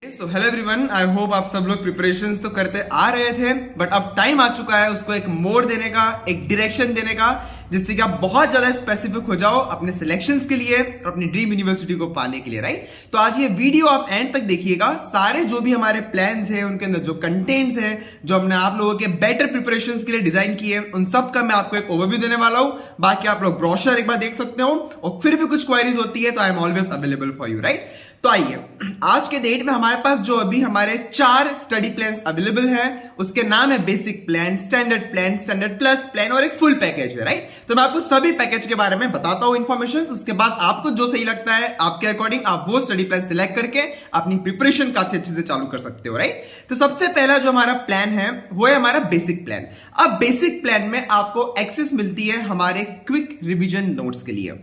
So hello everyone, I hope आप सब लोग प्रिपरेशंस तो करते आ रहे थे, बट अब टाइम आ चुका है उसको एक मोड़ देने का, एक डायरेक्शन देने का, जिससे कि आप बहुत ज्यादा स्पेसिफिक हो जाओ अपने सिलेक्शंस के लिए और अपनी ड्रीम यूनिवर्सिटी को पाने के लिए, राइट। तो आज ये वीडियो आप एंड तक देखिएगा। सारे जो भी हमारे प्लान्स हैं, उनके अंदर जो कंटेंट्स हैं, जो हमने आप लोगों के बेटर प्रिपरेशंस के लिए डिजाइन किए, उन सब का मैं आपको एक ओवरव्यू देने वाला हूं। बाकी आप लोग ब्रोशर एक बार देख सकते हो, और फिर भी कुछ क्वेरीज होती है तो I am always available for you, right. तो आइए, आज के डेट में हमारे पास जो अभी हमारे 4 स्टडी प्लान्स अवेलेबल हैं, उसके नाम है basic plan, standard plus plan और एक फुल पैकेज है, राइट। तो मैं आपको सभी पैकेज के बारे में बताता हूं इन्फॉर्मेशन। उसके बाद आपको जो सही लगता है आपके अकॉर्डिंग आप वो स्टडी प्लान सिलेक्ट करके अपनी प्रिपरेशन काफी अच्छे से चालू कर सकते हो, राइट। तो सबसे पहला जो हमारा प्लान है वो है हमारा बेसिक प्लान। अब बेसिक प्लान में आपको एक्सेस मिलती है हमारे क्विक रिविजन नोट्स के लिए।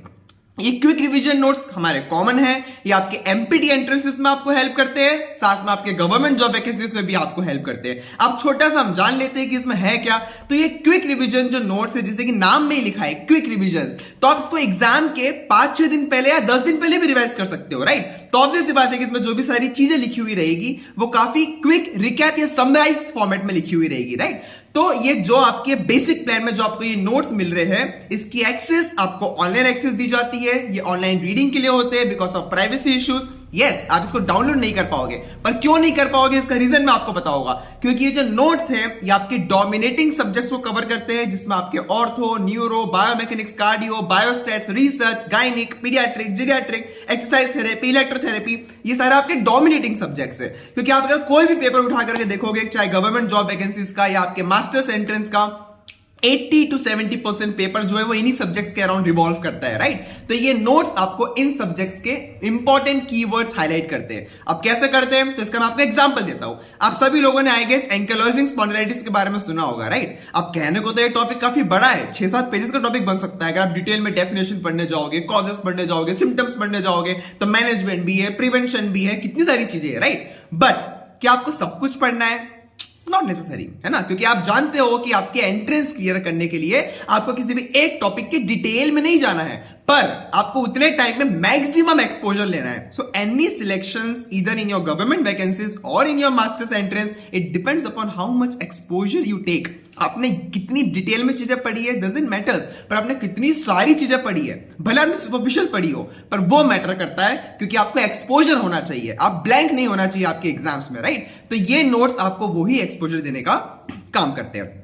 ये क्विक रिवीजन नोट्स हमारे कॉमन है, ये आपके एमपीटी एंट्रेंसेस में आपको हेल्प करते हैं, साथ में आपके गवर्नमेंट जॉब वैकेंसीज में भी आपको हेल्प करते हैं। अब छोटा सा हम जान लेते हैं कि इसमें है क्या। तो ये क्विक रिवीजन जो नोट्स है, जैसे कि नाम में ही लिखा है क्विक रिवीजन, तो आप इसको एग्जाम के 5-6 दिन पहले या 10 दिन पहले भी रिवाइज कर सकते हो, राइट। तो ऑब्वियस सी बात है कि इसमें जो भी सारी चीजें लिखी हुई रहेगी वो काफी क्विक रिकैप या समराइज फॉर्मेट में लिखी हुई रहेगी, राइट। तो ये जो आपके बेसिक प्लान में जो आपको ये नोट्स मिल रहे हैं, इसकी एक्सेस आपको ऑनलाइन एक्सेस दी जाती है। ये ऑनलाइन रीडिंग के लिए होते हैं because of privacy issues. Yes, आप इसको डाउनलोड नहीं कर पाओगे, पर क्यों नहीं कर पाओगे इसका रीजन मैं आपको बताऊंगा। क्योंकि ये जो नोट्स हैं ये आपके डोमिनेटिंग सब्जेक्ट्स को कवर करते हैं, जिसमें आपके ortho, neuro, biomechanics, cardio, biostats, research, gynaec, paediatric, geriatric, exercise therapy, electrotherapy, ये सारे आपके डोमिनेटिंग सब्जेक्ट्स है। क्योंकि आप अगर कोई भी पेपर उठा करके देखोगे, चाहे गवर्नमेंट जॉब वैकेंसीज का या आपके मास्टर्स एंट्रेंस का, 80 to 70% पेपर जो है वो इन्हीं सब्जेक्ट्स के अराउंड रिवॉल्व करता है, राइट। तो ये नोट्स आपको इन सब्जेक्ट्स के इंपॉर्टेंट कीवर्ड्स हाईलाइट करते हैं। अब कैसे करते हैं, तो इसका मैं आपको एग्जांपल देता हूं। आप सभी लोगों ने आई गेस एंकिलोजिंग स्पॉन्डिलाइटिस के बारे में सुना होगा, राइट। अब कहने को तो ये टॉपिक काफी बड़ा है, 6-7 पेजेस का टॉपिक बन सकता है अगर आप डिटेल में डेफिनेशन पढ़ने जाओगे, कॉजेस पढ़ने जाओगे, सिम्टम्स पढ़ने जाओगे, तो मैनेजमेंट भी है, प्रिवेंशन भी है, कितनी सारी चीजें है, राइट। बट क्या आपको सब कुछ पढ़ना है? नॉट नेसेसरी, है ना। क्योंकि आप जानते हो कि आपके एंट्रेंस क्लियर करने के लिए आपको किसी भी एक टॉपिक के डिटेल में नहीं जाना है, पर आपको उतने टाइम में मैक्सिमम एक्सपोजर लेना है। So any selections either in your government vacancies और in your masters entrance, it depends upon how much exposure you take. आपने कितनी डिटेल में चीजें पढ़ी है डजंट मैटर्स, पर आपने कितनी सारी चीजें पढ़ी है, भले आपने सुपरफिशियल पढ़ी हो, पर वो मैटर करता है। क्योंकि आपको एक्सपोजर होना चाहिए, आप ब्लैंक नहीं होना चाहिए आपके एग्जाम्स में, राइट। तो ये नोट्स आपको वही एक्सपोजर देने का काम करते हैं।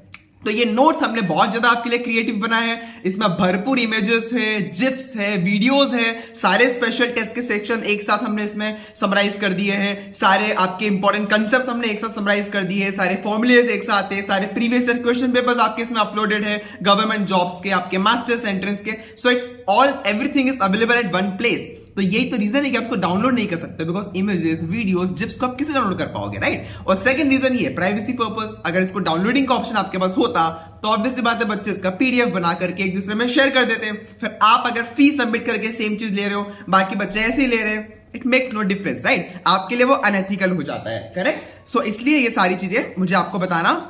तो ये नोट्स हमने बहुत ज्यादा आपके लिए क्रिएटिव बनाए हैं। इसमें भरपूर इमेजेस है, जिप्स है, वीडियोस है, सारे स्पेशल टेस्ट के सेक्शन एक साथ हमने इसमें समराइज कर दिए हैं, सारे आपके इंपॉर्टेंट कंसेप्ट हमने एक साथ समराइज कर दिए हैं, सारे फॉर्मुलेस एक साथ है, सारे प्रीवियस ईयर क्वेश्चन पेपर्स आपके इसमें अपलोडेड है, गवर्नमेंट जॉब्स के, आपके मास्टर्स एंट्रेंस के। So it's all everything is available at one place. तो यही तो रीजन है कि आप इसको डाउनलोड नहीं कर सकते, बिकॉज इमेजेस, वीडियोस, जिप्स को आप किसे डाउनलोड कर पाओगे, राइट। और सेकंड रीजन ये प्राइवेसी पर्पस। अगर इसको डाउनलोडिंग का ऑप्शन आपके पास होता तो ऑब्वियस सी बात है बच्चे इसका पीडीएफ बना करके एक दूसरे में शेयर कर देते हैं। फिर आप अगर फीस सबमिट करके सेम चीज ले रहे हो, बाकी बच्चे ऐसे ही ले रहे हैं, it makes no difference, right. आपके लिए वो अनएथिकल हो जाता है, करेक्ट। सो इसलिए ये सारी चीजें मुझे आपको बताना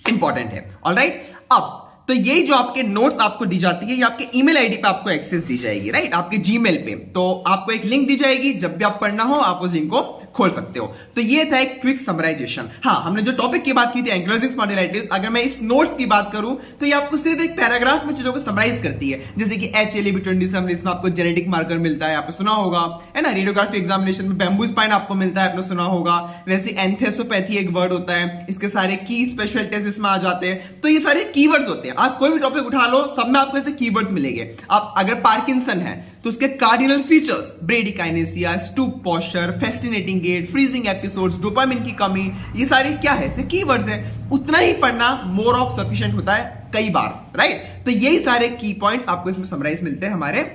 इंपॉर्टेंट है, ऑलराइट। अब तो ये जो आपके नोट्स आपको दी जाती है, ये आपके ईमेल आईडी पे आपको एक्सेस दी जाएगी, राइट, आपके जीमेल पे। तो आपको एक लिंक दी जाएगी, जब भी आप पढ़ना हो आप उस लिंक को खोल सकते हो। तो ये था एक क्विक समराइजेशन। हाँ, हमने जो टॉपिक की बात की थी एंकिलोजिंग स्पॉन्डिलाइटिस, अगर मैं इस नोट्स की बात करूं तो ये आपको सिर्फ एक पैराग्राफ में चीजों को समराइज करती है। जैसे कि HLA-B20 इसमें आपको जेनेटिक मार्कर मिलता है, आपने सुना होगा, है ना। रेडियोग्राफी एग्जामिनेशन में बैम्बू स्पाइन आपको मिलता है, आपने सुना होगा। वैसे एंथेसोपैथी एक वर्ड होता है, इसके सारे की स्पेशल टेस्ट इसमें आ जाते हैं। तो ये सारे कीवर्ड्स होते हैं। आप कोई भी टॉपिक उठा लो, सब में आपको ऐसे कीवर्ड्स मिलेंगे। आप अगर पार्किंसन है तो उसके cardinal features, bradykinesia, stoop posture, festinating gait, freezing episodes, dopamine की कमी, ये सारी क्या है, ऐसे कीवर्ड्स है। उतना ही पढ़ना मोर ऑफ सफिशिएंट होता है कई बार, राइट। तो यही सारे की पॉइंट्स आपको इसमें समराइज मिलते हैं हमारे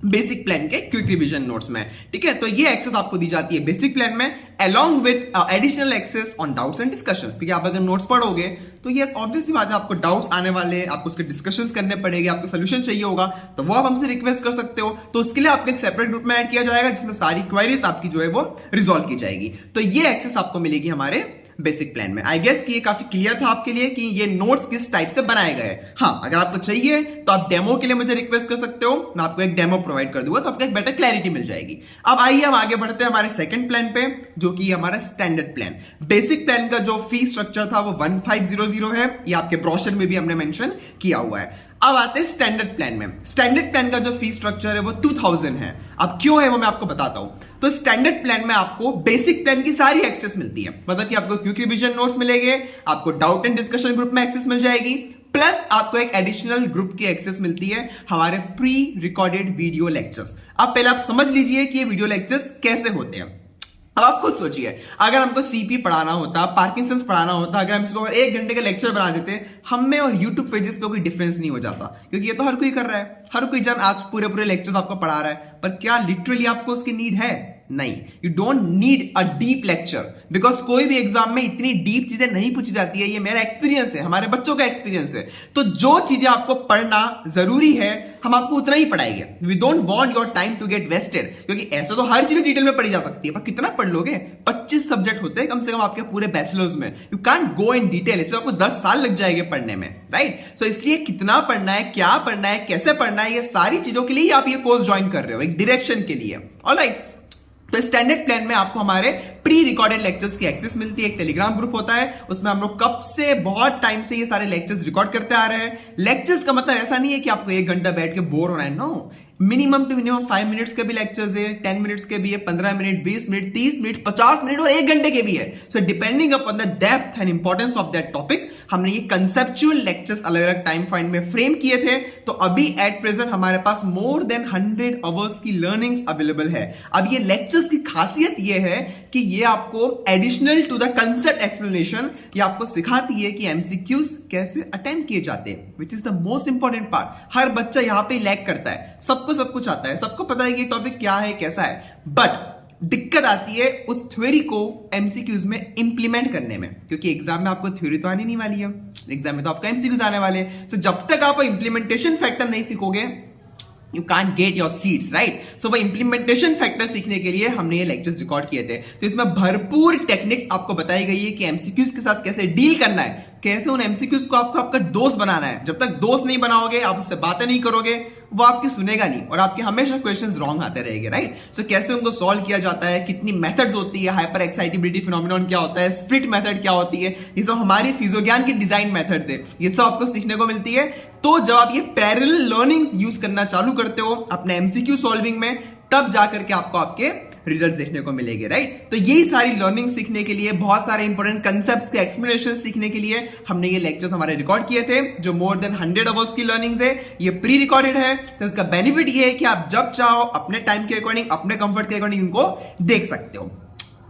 बेसिक प्लान के क्विक रिवीजन नोट्स में, ठीक है। तो ये एक्सेस आपको दी जाती है बेसिक प्लान में, along with additional access on doubts and discussions. क्योंकि आप अगर नोट्स पढ़ोगे तो यस ऑब्वियसली बात है, आपको डाउट्स आने वाले, आपको उसके डिस्कशंस करने पड़ेंगे, आपको सोल्यूशन चाहिए होगा, तो वो आप हमसे रिक्वेस्ट कर सकते हो। तो उसके लिए आपको एक सेपरेट ग्रुप में ऐड किया जाएगा, जिसमें सारी क्वेरीज आपकी जो है वो रिजॉल्व की जाएगी। तो ये एक्सेस आपको मिलेगी हमारे बेसिक प्लान में। आई गेस कि ये काफी क्लियर था आपके लिए कि ये नोट्स किस टाइप से बनाए गए हैं। हाँ, अगर आपको चाहिए तो आप डेमो के लिए मुझे रिक्वेस्ट कर सकते हो, मैं आपको एक डेमो प्रोवाइड कर दूंगा, तो आपको एक बेटर क्लैरिटी मिल जाएगी। अब आइए हम आगे बढ़ते हैं हमारे सेकंड प्लान पे, जो कि हमारा स्टैंडर्ड प्लान। बेसिक प्लान का जो फी स्ट्रक्चर था वो 1500 है, ये आपके ब्रोशर में भी हमने मेंशन किया हुआ है। अब आते हैं स्टैंडर्ड प्लान में। स्टैंडर्ड प्लान का जो फी स्ट्रक्चर है वो 2000 है। अब क्यों है वो मैं आपको बताता हूं। तो स्टैंडर्ड प्लान में आपको बेसिक प्लान की सारी एक्सेस मिलती है, मतलब कि आपको क्विक रिवीजन नोट्स मिलेंगे, आपको डाउट एंड डिस्कशन ग्रुप में एक्सेस मिल जाएगी, प्लस आपको एक एडिशनल ग्रुप की एक्सेस मिलती है, हमारे प्री रिकॉर्डेड वीडियो लेक्चर्स। अब पहले आप समझ लीजिए कि ये वीडियो लेक्चर्स कैसे होते हैं। अब आप खुद सोचिए, अगर हमको सीपी पढ़ाना होता, पार्किंसंस पढ़ाना होता, अगर हम इसको 1 घंटे का लेक्चर बना देते, हम में और यूट्यूब पेजेस पे कोई डिफरेंस नहीं हो जाता, क्योंकि ये तो हर कोई कर रहा है, हर कोई जन आज पूरे लेक्चर्स आपको पढ़ा रहा है। पर क्या लिटरली आपको उसकी नीड है? नहीं, you don't need a deep lecture, because कोई भी एग्जाम में इतनी डीप चीजें नहीं पूछी जाती है। ये मेरा एक्सपीरियंस है, हमारे बच्चों का एक्सपीरियंस है। तो जो चीजें आपको पढ़ना जरूरी है, हम आपको उतना ही पढ़ाएंगे। We don't want your time to get wasted, क्योंकि ऐसे तो हर चीज डिटेल में पढ़ी जा सकती है, पर कितना पढ़ लोगे? 25 सब्जेक्ट होते हैं कम से कम आपके पूरे बैचलर्स में। You can't go in detail, इसमें आपको 10 साल लग जाएंगे पढ़ने में, राइट? तो इसलिए कितना पढ़ना है, क्या पढ़ना है, कैसे पढ़ना है, ये सारी चीजों के लिए आप ये कोर्स ज्वाइन कर रहे हो, एक डायरेक्शन के लिए। ऑलराइट, तो स्टैंडर्ड प्लान में आपको हमारे प्री रिकॉर्डेड लेक्चर्स की एक्सेस मिलती है। एक टेलीग्राम ग्रुप होता है, उसमें हम लोग कब से बहुत टाइम से ये सारे लेक्चर्स रिकॉर्ड करते आ रहे हैं। लेक्चर्स का मतलब ऐसा नहीं है कि आपको 1 घंटा बैठ के बोर होना है, no. Minimum to minimum 5 minutes के भी लेक्चर्स है, 10 मिनट्स के भी है, 15 मिनट, 20 मिनट, 30 मिनट, 50 मिनट और 1 घंटे के भी है। So depending upon the depth and importance of that topic, हमने ये कंसेप्चुअल लेक्चर्स अलग अलग टाइम फाइंड में फ्रेम किए थे। तो अभी एट प्रेजेंट हमारे पास मोर देन 100 आवर्स की लर्निंग्स अवेलेबल है। अब ये लेक्चर्स की खासियत ये है कि ये आपको additional to the concept explanation, ये आपको सिखाती है कि एमसीक्यूज कैसे अटेम्प्ट किए जाते हैं, which is the most important part. हर बच्चा यहां पे लैग करता है, सबको सब कुछ आता है, सबको पता है कि टॉपिक क्या है, कैसा है, बट दिक्कत आती है उस थ्योरी को एमसीक्यूज में इंप्लीमेंट करने में, क्योंकि एग्जाम में आपको थ्योरी तो आनी नहीं वाली है, एग्जाम में तो आपको एमसीक्यूज आने वाले हैं। सो जब तक आप इंप्लीमेंटेशन फैक्टर नहीं सीखोगे, you can't get your seats, right? So वो implementation factor सीखने के लिए हमने ये lectures रिकॉर्ड किए थे। तो इसमें भरपूर टेक्निक्स आपको बताई गई है कि MCQs के साथ कैसे डील करना है, कैसे उन MCQs को आपको आपका दोस्त बनाना है। जब तक दोस्त नहीं बनाओगे, आप उससे बातें नहीं करोगे, वो आपकी सुनेगा नहीं और आपके हमेशा क्वेश्चंस रॉन्ग आते रहेंगे, राइट? सो कैसे उनको सॉल्व किया जाता है, कितनी मेथड्स होती है, हाइपर एक्साइटेबिलिटी फिनोमिनन क्या होता है, स्प्लिट मेथड क्या होती है, ये सब हमारी फिजियोज्ञान की डिजाइन मेथड्स है, ये सब आपको सीखने को मिलती है। तो जब आप ये पैरेलल लर्निंग्स यूज करना चालू करते हो अपने एमसीक्यू सॉल्विंग में, तब जाकर के आपको आपके रिजल्ट देखने को मिलेंगे, राइट? तो यही सारी लर्निंग सीखने के लिए, बहुत सारे इंपॉर्टेंट कंसेप्ट्स के एक्सप्लेनेशन सीखने के लिए हमने ये लेक्चर्स हमारे रिकॉर्ड किए थे, जो मोर देन 100 आवर्स की लर्निंग्स है। ये प्री रिकॉर्डेड है, तो इसका बेनिफिट ये है कि आप जब चाहो अपने टाइम के अकॉर्डिंग, अपने कंफर्ट के अकॉर्डिंग इनको देख सकते हो।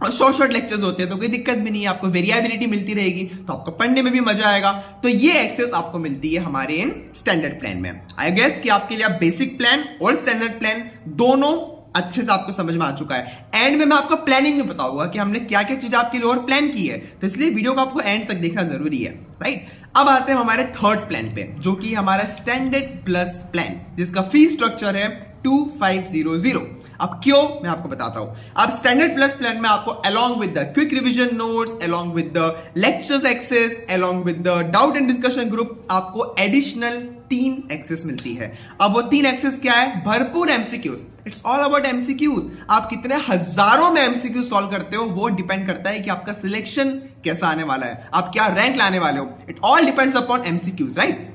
और शॉर्ट लेक्चर्स होते हैं तो कोई दिक्कत भी नहीं है, आपको वेरिएबिलिटी मिलती रहेगी, तो आपको पढ़ने में भी मजा आएगा। तो ये एक्सेस आपको मिलती है हमारे इन स्टैंडर्ड प्लान में। आई गेस कि आपके लिए आप बेसिक प्लान और स्टैंडर्ड प्लान दोनों अच्छे से आपको समझ में आ चुका है। एंड में मैं आपको प्लानिंग में बताऊंगा कि हमने क्या क्या चीज आपके लिए और प्लान की है, तो इसलिए वीडियो को आपको एंड तक देखना जरूरी है, राइट? अब आते हैं हमारे थर्ड प्लान पे, जो कि हमारा स्टैंडर्ड प्लस प्लान, जिसका फी स्ट्रक्चर है 2500। अब क्यों, मैं आपको बताता हूं। अब स्टैंडर्ड प्लस प्लान में आपको along with the quick revision notes, along with the lectures access, along with the doubt and discussion group, आपको एडिशनल 3 एक्सेस मिलती है। अब वो 3 एक्सेस क्या है? भरपूर MCQs. It's all about MCQs. आप कितने हजारों में एमसीक्यू सॉल्व करते हो, वो डिपेंड करता है कि आपका सिलेक्शन कैसा आने वाला है, आप क्या रैंक लाने वाले हो। It all depends upon MCQs, right?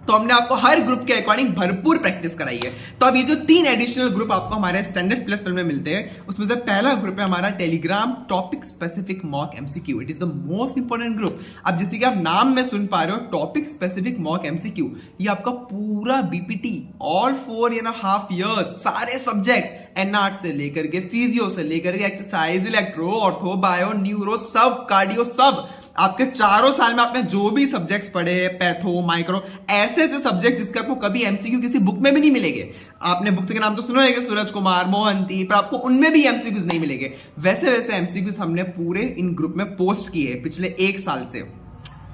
तो हमने आपको हर ग्रुप के अकॉर्डिंग भरपूर प्रैक्टिस कराई है। तो अब ये जो 3 एडिशनल ग्रुप आपको हमारे स्टैंडर्ड प्लस प्लान में मिलते हैं, उसमें से पहला ग्रुप है हमारा Telegram topic specific mock MCQ. It is the most important group. अब जैसे कि आप नाम में सुन पा रहे हो, टॉपिक स्पेसिफिक मॉक एमसीक्यू, ये आपका पूरा बीपीटी ऑल 4.5 years, सारे सब्जेक्ट्स, एनआर्ट से लेकर के फिजियो से लेकर के exercise, electro, ortho, bio, neuro, सब कार्डियो, सब आपके 4 साल में आपने जो भी सब्जेक्ट्स पढ़े हैं, पैथो, माइक्रो, ऐसे ऐसे सब्जेक्ट जिसके आपको कभी एमसीक्यू किसी बुक में भी नहीं मिलेंगे। आपने बुक के नाम तो सुना है, सूरज कुमार, मोहंती, पर आपको उनमें भी एमसीक्यूज नहीं मिलेंगे। वैसे वैसे एमसीक्यूज हमने पूरे इन ग्रुप में पोस्ट किए हैं पिछले 1 साल से,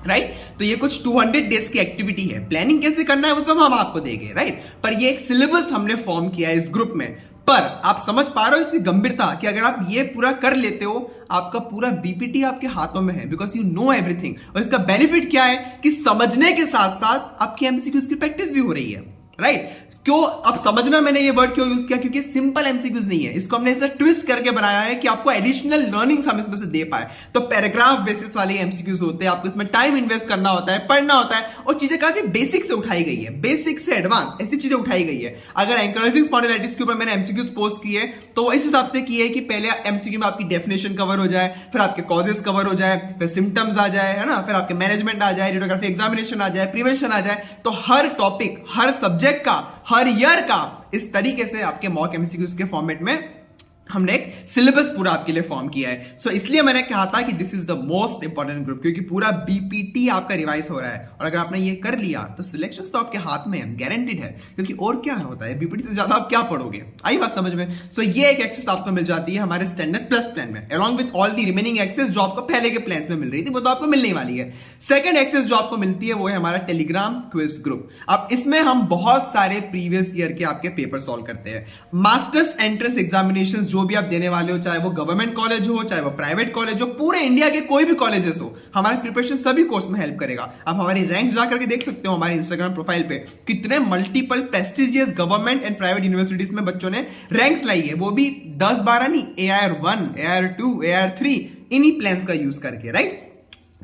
राइट? तो ये कुछ 200 डेज की एक्टिविटी है। प्लानिंग कैसे करना है वो सब हम आपको देंगे, राइट? पर ये एक सिलेबस हमने फॉर्म किया है इस ग्रुप में। पर आप समझ पा रहे हो इसकी गंभीरता कि अगर आप ये पूरा कर लेते हो, आपका पूरा बीपीटी आपके हाथों में है, बिकॉज यू नो एवरीथिंग। और इसका बेनिफिट क्या है कि समझने के साथ साथ आपकी एमसीक्यूज की प्रैक्टिस भी हो रही है, राइट? क्यों अब समझना मैंने ये वर्ड क्यों यूज किया? क्योंकि सिंपल एमसीक्यूज नहीं है, इसको हमने ऐसा ट्विस्ट करके बनाया है कि आपको एडिशनल लर्निंग हम इसमें से दे पाए। तो पैराग्राफ बेसिस वाले एमसीक्यूज होते हैं, आपको इसमें टाइम इन्वेस्ट करना होता है, पढ़ना होता है, और चीजें काफी बेसिक से उठाई गई है, बेसिक से एडवांस ऐसी चीजें उठाई गई है। अगर एंकरेजिंग स्पॉन्डिलाइटिस के ऊपर मैंने एमसीक्यूज पोस्ट किए तो वो इस हिसाब से किए कि पहले एमसीक्यू में आपकी डेफिनेशन कवर हो जाए, फिर आपके कॉजेस कवर हो जाए, फिर सिम्टम्स आ जाए, है ना, फिर आपके मैनेजमेंट आ जाए, रेडियोग्राफी एग्जामिनेशन आ जाए, प्रिवेंशन आ जाए। तो हर टॉपिक, हर सब्जेक्ट का, हर ईयर का इस तरीके से आपके मॉक एमसीक्यूज के फॉर्मेट में हमने एक सिलेबस पूरा आपके लिए फॉर्म किया है। सो इसलिए मैंने कहा था कि this is the most important group, क्योंकि पूरा बीपीटी आपका रिवाइज हो रहा है, और अगर आपने ये कर लिया तो सिलेक्शन तो आपके हाथ में है, गारंटीड है। क्योंकि और क्या होता है, बीपीटी से ज्यादा आप क्या पढ़ोगे? आई बात समझ में? सो ये एक एक्सेस आपको मिल जाती है हमारे स्टैंडर्ड प्लस प्लान में, along with all the remaining access जो आपको पहले के प्लान में मिल रही थी, वो तो आपको मिलने वाली है। सेकंड एक्सेस जो आपको मिलती है वो है हमारा टेलीग्राम क्विज ग्रुप। अब इसमें हम बहुत सारे प्रीवियस ईयर के आपके पेपर सॉल्व करते हैं। मास्टर्स एंट्रेंस एग्जामिनेशन जो भी आप देने वाले हो, चाहे वो गवर्नमेंट कॉलेज हो, चाहे वो प्राइवेट कॉलेज हो, पूरे इंडिया के कोई भी कॉलेजेस हो, हमारी प्रिपरेशन सभी कोर्स में हेल्प करेगा। आप हमारी रैंक्स जाकर के देख सकते हो हमारे इंस्टाग्राम प्रोफाइल पे, कितने multiple prestigious government and private universities में बच्चों ने रैंक्स लाई है, वो भी 10-12 नहीं, AIR1, AIR2, AIR3 इन्हीं प्लान्स का यूज करके, राइट?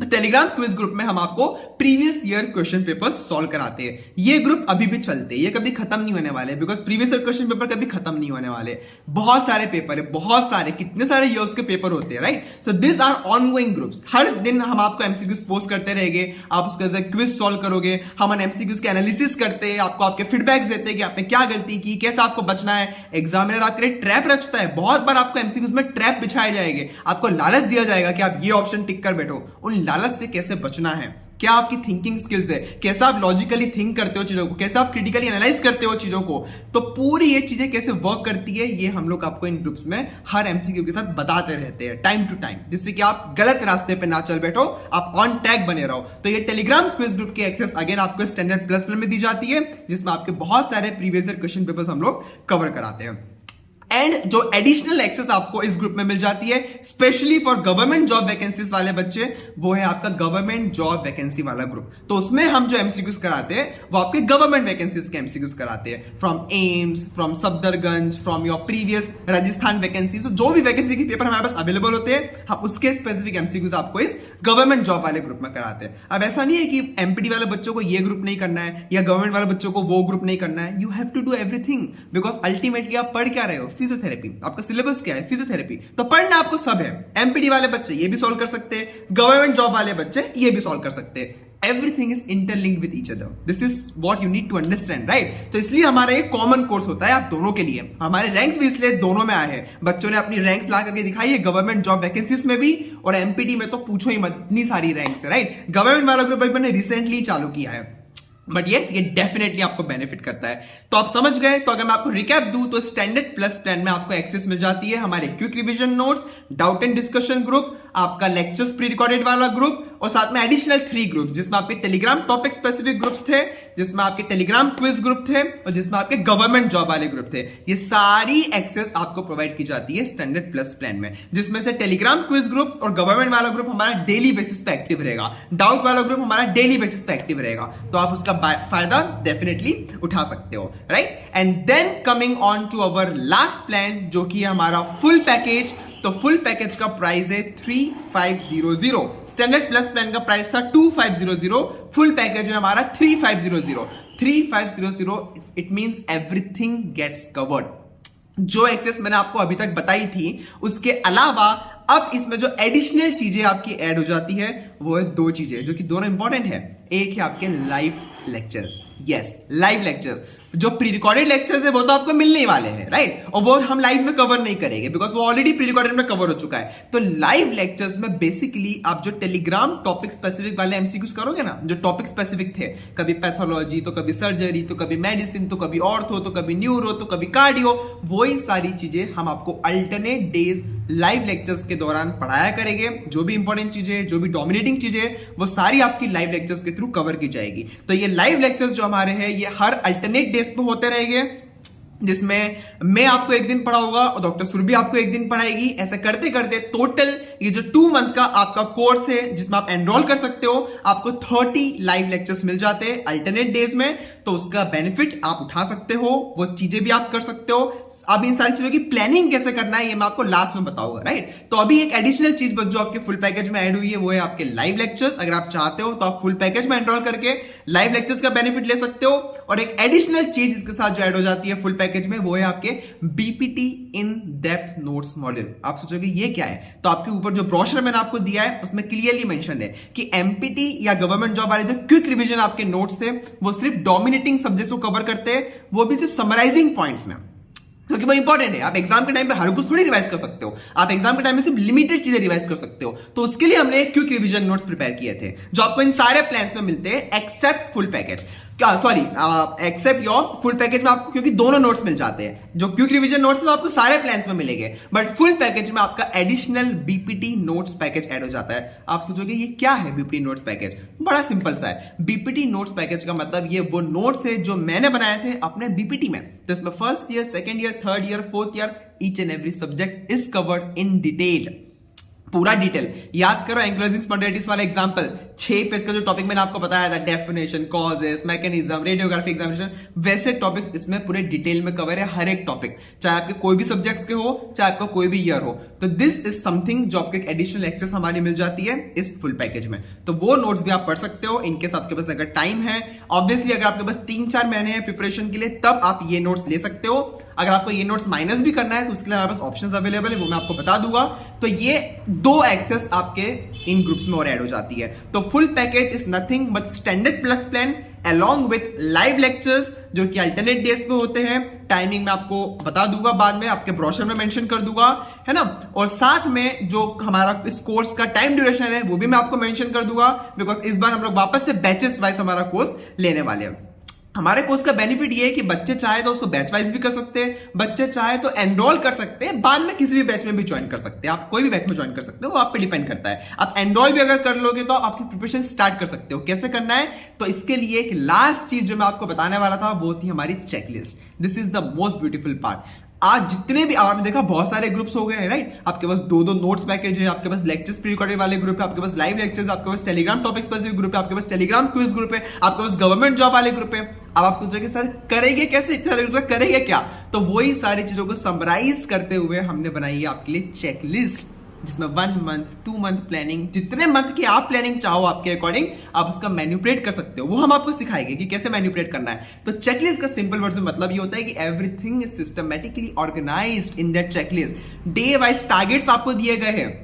तो टेलीग्राम क्विज ग्रुप में हम आपको previous year question papers solve कराते हैं। ये ग्रुप अभी भी चलते हैं, ये कभी खत्म नहीं होने वाले, because previous year question paper कभी खत्म नहीं होने वाले। बहुत सारे पेपर है, बहुत सारे, कितने सारे ईयर्स के पेपर होते हैं, right? So this are ongoing groups. हर दिन हम आपको एमसीक्यूज पोस्ट करते रहेंगे, आप उसको एज ए क्विज सॉल्व करोगे, हम एमसीक्यूज के एनालिसिस करते हैं, आपको आपके फीडबैक्स देते हैं कि आपने क्या गलती की, कैसे आपको बचना है। एग्जामिनर आपके लिए ट्रैप रचता है, बहुत बार आपको एमसीक्यूज में ट्रैप बिछाए जाएंगे, आपको लालच दिया जाएगा कि आप ये ऑप्शन टिक कर बैठो। उन लालच से कैसे बचना है, क्या आपकी थिंकिंग स्किल्स है, कैसा आप लॉजिकली थिंक करते हो चीजों को, कैसे आप क्रिटिकली एनालाइज करते हो चीजों को, तो पूरी ये चीजें कैसे वर्क करती है, ये हम लोग आपको इन ग्रुप्स में हर एमसीक्यू के साथ बताते रहते हैं टाइम टू टाइम, जिससे कि आप गलत रास्ते पे ना चल बैठो, आप ऑन ट्रैक बने रहो। तो ये टेलीग्राम क्विज ग्रुप की एक्सेस अगेन आपको स्टैंडर्ड प्लस में दी जाती है, जिसमें आपके बहुत सारे प्रीवियस ईयर क्वेश्चन पेपर्स हम लोग कवर कराते हैं। एंड जो एडिशनल एक्सेस आपको इस ग्रुप में मिल जाती है specially for government job vacancies वाले बच्चे, वो है आपका गवर्नमेंट जॉब वैकेंसी वाला ग्रुप। तो उसमें हम जो एमसीक्यूज कराते हैं वो आपके गवर्नमेंट वैकेंसीज के एमसीक्यूज कराते हैं, from AIIMS, from Safdarjung, from your previous Rajasthan vacancies. जो भी वैकेंसी के पेपर हमारे पास अवेलेबल होते हैं, हम उसके स्पेसिफिक एमसीक्यूज आपको इस गवर्नमेंट जॉब वाले ग्रुप में कराते हैं। अब ऐसा नहीं है कि एमपीटी वाले बच्चों को ये ग्रुप नहीं करना है या गवर्नमेंट वाले बच्चों को वो ग्रुप नहीं करना है। You have to do everything, because ultimately आप पढ़ क्या रहे हो? फिजियोथेरेपी। आपका सिलेबस क्या है? फिजियोथेरेपी। तो पढ़ना आपको सब है। एमपीटी वाले बच्चे ये भी सॉल्व कर सकते हैं, गवर्नमेंट जॉब वाले बच्चे ये भी सॉल्व कर सकते हैं। Everything is interlinked with each other. This is what you need to understand, right? तो इसलिए हमारा ये कॉमन कोर्स होता है आप दोनों के लिए। हमारे रैंक्स भी इसलिए दोनों में आए हैं, बच्चों ने अपनी रैंक्स ला करके दिखाई है गवर्नमेंट जॉब वैकेंसीज में भी, और एमपीटी में तो पूछो ही मत, इतनी सारी रैंक्स है, राइट? गवर्नमेंट वाला ग्रुप मैंने रिसेंटली चालू किया है, बट यस ये डेफिनेटली आपको बेनिफिट करता है। तो आप समझ गए। तो अगर मैं आपको रिकैप दूं तो स्टैंडर्ड प्लस प्लान में आपको एक्सेस मिल जाती है हमारे quick revision notes, doubt and discussion group, आपका लेक्चर्स प्री रिकॉर्डेड वाला ग्रुप, और साथ में एडिशनल 3 ग्रुप, जिसमें आपके टेलीग्राम टॉपिक स्पेसिफिक ग्रुप्स थे, जिसमें आपके टेलीग्राम क्विज ग्रुप थे, और जिसमें आपके गवर्नमेंट जॉब वाले ग्रुप थे। ये सारी एक्सेस आपको प्रोवाइड की जाती है स्टैंडर्ड प्लस प्लान में, जिसमें से टेलीग्राम क्विज ग्रुप और गवर्नमेंट वाला ग्रुप हमारा डेली बेसिस पे एक्टिव रहेगा, डाउट वाला ग्रुप हमारा डेली बेसिस पे एक्टिव रहेगा। तो आप उसका फायदा डेफिनेटली उठा सकते हो, right? And then coming on to our last plan, जो कि है हमारा फुल पैकेज। तो फुल पैकेज का प्राइस है 3500। स्टैंडर्ड प्लस प्लान का प्राइस था 2500, फुल पैकेज है हमारा 3500। 3500 it means everything gets covered. जो एक्सेस मैंने आपको अभी तक बताई थी, उसके अलावा अब इसमें जो एडिशनल चीजें आपकी ऐड हो जाती है वो है 2 चीजें, जो कि दोनों इंपॉर्टेंट है। एक है आपके live lectures, yes live lectures. जो प्री रिकॉर्डेड लेक्चर्स है वो तो आपको मिलने ही वाले हैं, राइट? और वो हम लाइव में कवर नहीं करेंगे, बिकॉज वो ऑलरेडी प्री रिकॉर्डेड में कवर हो चुका है। तो लाइव लेक्चर्स में बेसिकली आप जो टेलीग्राम टॉपिक स्पेसिफिक वाले एमसीक्यूज करोगे ना, जो टॉपिक स्पेसिफिक थे, कभी पैथोलॉजी, तो कभी सर्जरी, तो कभी मेडिसिन, तो कभी ऑर्थो, तो कभी न्यूरो, तो कभी कार्डियो, वही सारी चीजें हम आपको अल्टरनेट डेज लाइव लेक्चर्स के दौरान पढ़ाया करेंगे। जो भी इंपॉर्टेंट चीजें, जो भी डोमिनेटिंग चीजें, वो सारी आपकी लाइव लेक्चर्स के थ्रू कवर की जाएगी। तो ये लाइव लेक्चर्स जो हमारे हैं, ये हर अल्टरनेट डेज पे होते रहेंगे। जिसमें मैं आपको एक दिन पढ़ाऊंगा और डॉक्टर सुरभि आपको एक दिन पढ़ाएगी। ऐसा करते करते टोटल ये जो 2 मंथ का आपका कोर्स है जिसमें आप एनरोल कर सकते हो, आपको 30 लाइव लेक्चर्स मिल जाते हैं अल्टरनेट डेज में। तो उसका बेनिफिट आप उठा सकते हो, वो चीजें भी आप कर सकते हो। अब इन सारी चीजों की प्लानिंग कैसे करना है ये मैं आपको लास्ट में बताऊंगा, राइट। तो अभी एक एडिशनल चीज जो आपके फुल पैकेज में ऐड हुई है वो है आपके लाइव लेक्चर्स। अगर आप चाहते हो तो आप फुल पैकेज में एनरोल करके लाइव लेक्चर्स का बेनिफिट ले सकते हो। और एक एडिशनल चीज इसके साथ जो ऐड हो जाती है फुल पैकेज में वो है आपके BPT in depth notes module. आप सोचोगे ये क्या है, तो आपके ऊपर जो ब्रोशर मैंने आपको दिया है उसमें क्लियरली मेंशन है कि एमपीटी या गवर्नमेंट जॉब वाले जो क्विक रिवीजन आपके नोट्स थे वो सिर्फ डोमिनेटिंग सब्जेक्ट्स को कवर करते हैं, वो भी सिर्फ समराइजिंग पॉइंट्स में, क्योंकि वो इंपॉर्टेंट है। आप एग्जाम के टाइम पे हर कुछ थोड़ी रिवाइज कर सकते हो, आप एग्जाम के टाइम में सिर्फ लिमिटेड चीजें रिवाइज कर सकते हो। तो उसके लिए हमने क्विक रिवीजन नोट्स प्रिपेयर किए थे जो आपको इन सारे प्लान्स में मिलते हैं except full package, sorry except your full package में आपको, क्योंकि दोनों नोट्स मिल जाते हैं। जो क्विक रिवीजन नोट्स में आपको सारे प्लान्स में मिलेंगे, बट फुल पैकेज में आपका additional BPT notes package add हो जाता है। आप सोचोगे ये क्या है बीपीटी नोट्स पैकेज, बड़ा सिंपल सा है। बीपीटी नोट्स पैकेज का मतलब ये वो नोट्स है जो मैंने बनाए थे अपने बीपीटी में। तो इसमें first year, second year, third year, fourth year, each and every subject is covered in detail, पूरा डिटेल। याद करो एंक्लोजिंग स्पॉन्डिलाइटिस वाला एग्जांपल, 6 पेज का जो टॉपिक मैंने आपको बताया था, definition, causes, mechanism, radiography examination, वैसे टॉपिक्स इसमें पूरे डिटेल में कवर है हर एक टॉपिक, चाहे आपके कोई भी सब्जेक्ट्स के हो, चाहे आपका कोई भी ईयर हो। तो दिस इज समथिंग जो आपके एडिशनल एक्सेस हमारी मिल जाती है इस फुल पैकेज में। तो वो नोट्स भी आप पढ़ सकते हो इनकेस आपके पास अगर टाइम है। ऑब्वियसली अगर आपके पास 3-4 महीने हैं प्रिपरेशन के लिए तब आप ये नोट्स ले सकते हो। अगर आपको ये नोट्स माइनस भी करना है तो उसके लिए हमारे पास ऑप्शंस अवेलेबल है, वो मैं आपको बता दूंगा। तो ये 2 एक्सेस आपके इन ग्रुप्स में और ऐड हो जाती है। तो full package is nothing but standard plus plan along with live lectures जो कि अल्टरनेट डेज पे होते हैं। टाइमिंग मैं आपको बता दूंगा बाद में, आपके ब्रोशर में मेंशन कर दूंगा, है ना। और साथ में जो हमारा इस कोर्स का टाइम ड्यूरेशन है वो भी मैं आपको मेंशन कर दूंगा, बिकॉज इस बार हम लोग वापस से बैचेस वाइज हमारा कोर्स लेने वाले हैं। हमारे कोर्स का बेनिफिट ये है कि बच्चे चाहे तो उसको बैच वाइज भी कर सकते हैं, बच्चे चाहे तो एनरोल कर सकते हैं, बाद में किसी भी बैच में भी ज्वाइन कर सकते हैं। आप कोई भी बैच में ज्वाइन कर सकते हो, वो आप पे डिपेंड करता है। आप एनरोल भी अगर कर लोगे तो आप आपकी प्रिपरेशन स्टार्ट कर सकते हो। कैसे करना है, तो इसके लिए एक लास्ट चीज जो मैं आपको बताने वाला था वो थी हमारी checklist. This is the most beautiful part. आज जितने भी आपने देखा बहुत सारे ग्रुप्स हो गए हैं, राइट। आपके पास 2-2 नोट्स पैकेज है, आपके पास लेक्चर्स प्री रिकॉर्डेड वाले ग्रुप है, आपके पास लाइव लेक्चर्स, आपके पास टेलीग्राम टॉपिक्स पर ग्रुप है, आपके पास टेलीग्राम क्विज ग्रुप है, आपके पास गवर्नमेंट जॉब वाले ग्रुप है। अब आप सोचोगे सर करेंगे कैसे, करेंगे क्या, तो वही सारी चीजों को समराइज करते हुए हमने बनाई है आपके लिए चेकलिस्ट, जिसमें 1 मंथ 2 मंथ प्लानिंग, जितने मंथ की आप प्लानिंग चाहो आपके अकॉर्डिंग आप उसका मैन्युपुलेट कर सकते हो। वो हम आपको सिखाएंगे कि कैसे मैन्युपुलेट करना है। तो चेकलिस्ट का सिंपल वर्ड में मतलब ये होता है कि everything is systematically organised in that checklist. Day wise targets आपको दिए गए हैं,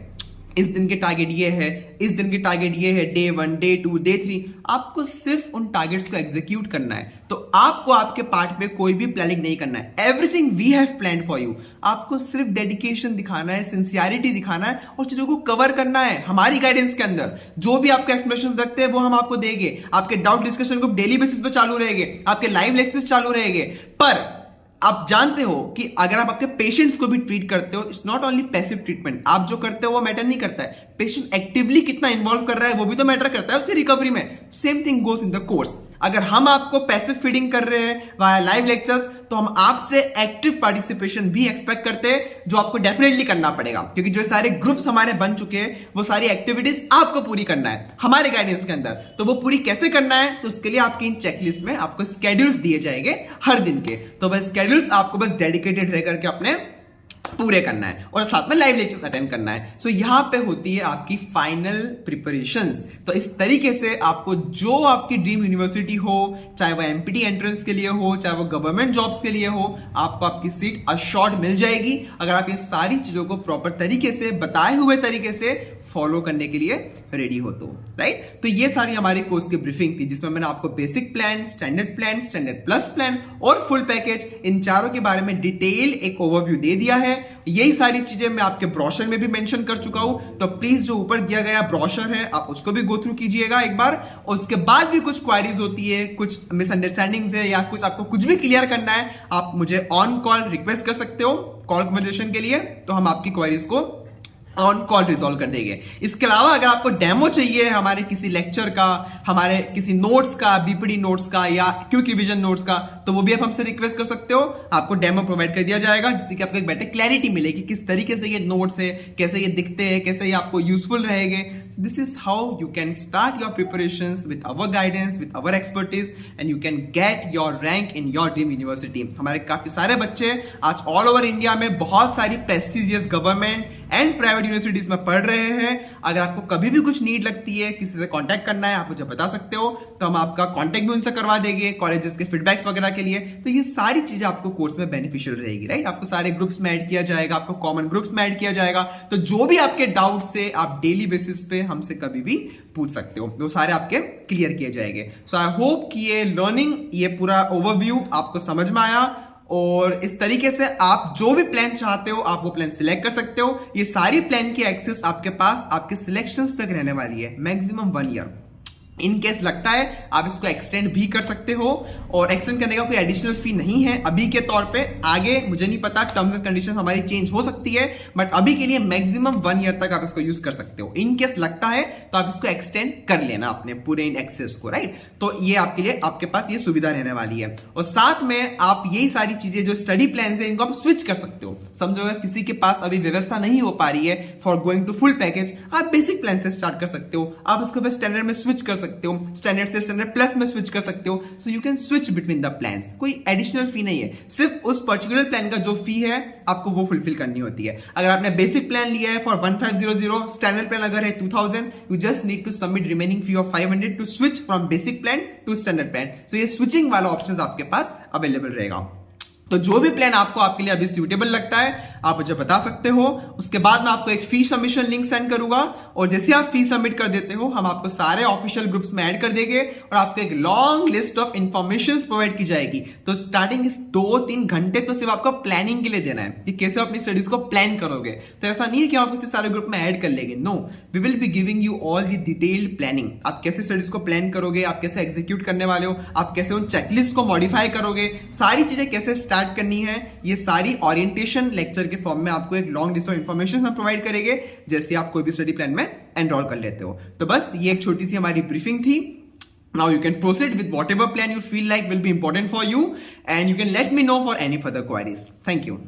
इस दिन के टारगेट ये है, इस दिन के टारगेट ये है, डे 1, डे 2, डे 3। आपको सिर्फ उन टारगेट्स को एग्जीक्यूट करना है। तो आपको आपके पार्ट पे कोई भी प्लानिंग नहीं करना है। Everything we have planned for you. आपको सिर्फ डेडिकेशन दिखाना है, सिंसियरिटी दिखाना है और चीजों को कवर करना है हमारी गाइडेंस के अंदर। जो भी आपके एक्सप्लेनेशंस रखते हैं वो हम आपको देंगे। आपके doubt discussion group daily basis पे चालू रहेंगे, आपके लाइव लेक्चर्स चालू रहेंगे। पर आप जानते हो कि अगर आप आपके पेशेंट्स को भी ट्रीट करते हो, it's not only passive treatment. आप जो करते हो वो मैटर नहीं करता है, पेशेंट एक्टिवली कितना इन्वॉल्व कर रहा है वो भी तो मैटर करता है उसकी रिकवरी में। Same thing goes in the course. अगर हम आपको पैसिव फीडिंग कर रहे हैं वाया लाइव लेक्चर्स, तो हम आपसे एक्टिव पार्टिसिपेशन भी एक्सपेक्ट करते हैं, जो आपको डेफिनेटली करना पड़ेगा, क्योंकि जो सारे ग्रुप्स हमारे बन चुके हैं वो सारी एक्टिविटीज आपको पूरी करना है हमारे गाइडेंस के अंदर। तो वो पूरी कैसे करना है, तो उसके लिए आपकी इन चेकलिस्ट में आपको स्केड्यूल्स दिए जाएंगे हर दिन के। तो बस स्केड्यूल्स आपको बस डेडिकेटेड रह करके अपने पूरे करना है और साथ में लाइव लेक्चर्स अटेंड करना है। सो यहां पे होती है आपकी फाइनल प्रिपरेशंस। तो इस तरीके से आपको जो आपकी ड्रीम यूनिवर्सिटी हो, चाहे वो एमपीटी एंट्रेंस के लिए हो, चाहे वो गवर्नमेंट जॉब्स के लिए हो, आपको आपकी सीट अश्योर्ड मिल जाएगी अगर आप ये सारी चीजों को प्रॉपर तरीके से, बताए हुए तरीके से फॉलो करने के लिए रेडी हो तो, राइट। तो ये सारी हमारी कोर्स की ब्रीफिंग थी, जिसमें मैंने आपको basic plan, standard plus plan और फुल पैकेज, इन चारों के बारे में डिटेल एक ओवरव्यू दे दिया है। यही सारी चीजें मैं आपके ब्रोशर में भी मेंशन कर चुका हूं। तो प्लीज जो ऊपर दिया गया ब्रोशर है आप उसको भी गो थ्रू कीजिएगा एक बार। और उसके बाद भी कुछ क्वारीज होती है, कुछ मिसअंडरस्टैंडिंग्स है, या कुछ आपको कुछ भी क्लियर करना है, आप मुझे ऑन कॉल रिक्वेस्ट कर सकते हो कॉल कन्वर्सेशन के लिए। तो हम आपकी क्वारीज को ऑन कॉल रिजॉल्व कर देंगे। इसके अलावा अगर आपको डेमो चाहिए हमारे किसी लेक्चर का, हमारे किसी नोट्स का, बीपीडी नोट्स का या क्विक रिवीजन नोट्स का, तो वो भी आप हमसे रिक्वेस्ट कर सकते हो। आपको डेमो प्रोवाइड कर दिया जाएगा जिससे कि आपको एक बेटर क्लैरिटी मिलेगी किस तरीके से ये नोट्स है, कैसे ये दिखते हैं, कैसे ये आपको यूजफुल रहेंगे। This is how you can start your preparations with our guidance, with our expertise, and you can get your rank in your dream university. हमारे काफी सारे बच्चे आज ऑल ओवर इंडिया में बहुत सारी prestigious government and private universities में पढ़ रहे हैं। अगर आपको कभी भी कुछ नीड लगती है, किसी से कांटेक्ट करना है, आप मुझे बता सकते हो, तो हम आपका कांटेक्ट भी उनसे करवा देंगे कॉलेजेस के फीडबैक्स वगैरह के लिए। तो ये सारी चीजें आपको कोर्स में बेनिफिशियल रहेगी, राइट। आपको सारे ग्रुप्स में ऐड किया जाएगा, आपको कॉमन ग्रुप्स में ऐड किया जाएगा। तो जो भी आपके डाउट्स है आप डेली बेसिस पे हमसे कभी भी पूछ सकते हो, वो सारे आपके क्लियर किए जाएंगे। सो आई होप कि ये लर्निंग, ये पूरा ओवरव्यू आपको समझ में आया, और इस तरीके से आप जो भी प्लान चाहते हो आप वो प्लान सिलेक्ट कर सकते हो। ये सारी प्लान की एक्सेस आपके पास आपके सिलेक्शंस तक रहने वाली है मैक्सिमम 1 ईयर। इन केस लगता है आप इसको एक्सटेंड भी कर सकते हो, और एक्सटेंड करने का कोई एडिशनल फी नहीं है अभी के तौर पे। आगे मुझे नहीं पता, टर्म्स एंड कंडीशंस हमारी चेंज हो सकती है, बट अभी के लिए मैक्सिमम 1 ईयर तक आप इसको यूज कर सकते हो। इन केस लगता है तो आप इसको एक्सटेंड कर लेना अपने पूरे इन एक्सेस को, राइट। तो ये आपके लिए, आपके पास ये सुविधा रहने वाली है। और साथ में आप यही सारी चीजें जो स्टडी प्लान है इनको आप स्विच कर सकते हो। समझो अगर किसी के पास अभी व्यवस्था नहीं हो पा रही है for going to full package, आप बेसिक प्लान से स्टार्ट कर सकते हो, आप उसको बस स्टैंडर्ड में स्विच कर सकते हो, स्टैंडर्ड से स्टैंडर्ड प्लस में स्विच कर सकते हो। So you can switch between the plans. कोई एडिशनल फी नहीं है, सिर्फ उस पर्टिकुलर प्लान का जो फी है आपको वो फुलफिल करनी होती है। अगर आपने बेसिक प्लान लिया है फॉर 1500, स्टैंडर्ड प्लान अगर है 2000, you just need to submit remaining fee of 500 to switch from basic plan to standard plan. So ये स्विचिंग वाला ऑप्शन आपके पास अवेलेबल रहेगा। तो जो भी प्लान आपको आपके लिए अभी सूटेबल लगता है आप मुझे बता सकते हो। उसके बाद मैं आपको एक फी सबमिशन लिंक सेंड करूंगा, और जैसे आप फी सबमिट कर देते हो हम आपको सारे ऑफिशियल ग्रुप्स में ऐड कर देंगे, और आपको एक long list of information provide की जाएगी। तो स्टार्टिंग इस 2-3 घंटे तो सिर्फ आपको प्लानिंग के लिए देना है कि कैसे अपनी स्टडीज को प्लान करोगे। तो ऐसा नहीं है कि आप इसे सारे ग्रुप में ऐड कर लेंगे, no, we will be giving you all the detailed planning. आप कैसे स्टडीज को प्लान करोगे, आप कैसे एग्जीक्यूट करने वाले हो, आप कैसे उन चेकलिस्ट को मॉडिफाई करोगे, सारी चीजें कैसे स्टार्ट करनी है, ये सारी ओरिएंटेशन लेक्चर के फॉर्म में आपको एक लॉन्ग लिस्ट ऑफ इंफॉर्मेशन हम प्रोवाइड करेंगे जैसे आप कोई भी स्टडी प्लान में एनरोल कर लेते हो। तो बस ये एक छोटी सी हमारी ब्रीफिंग थी। Now you can proceed with whatever plan you feel like will be important for you, and you can let me know for any further queries. Thank you.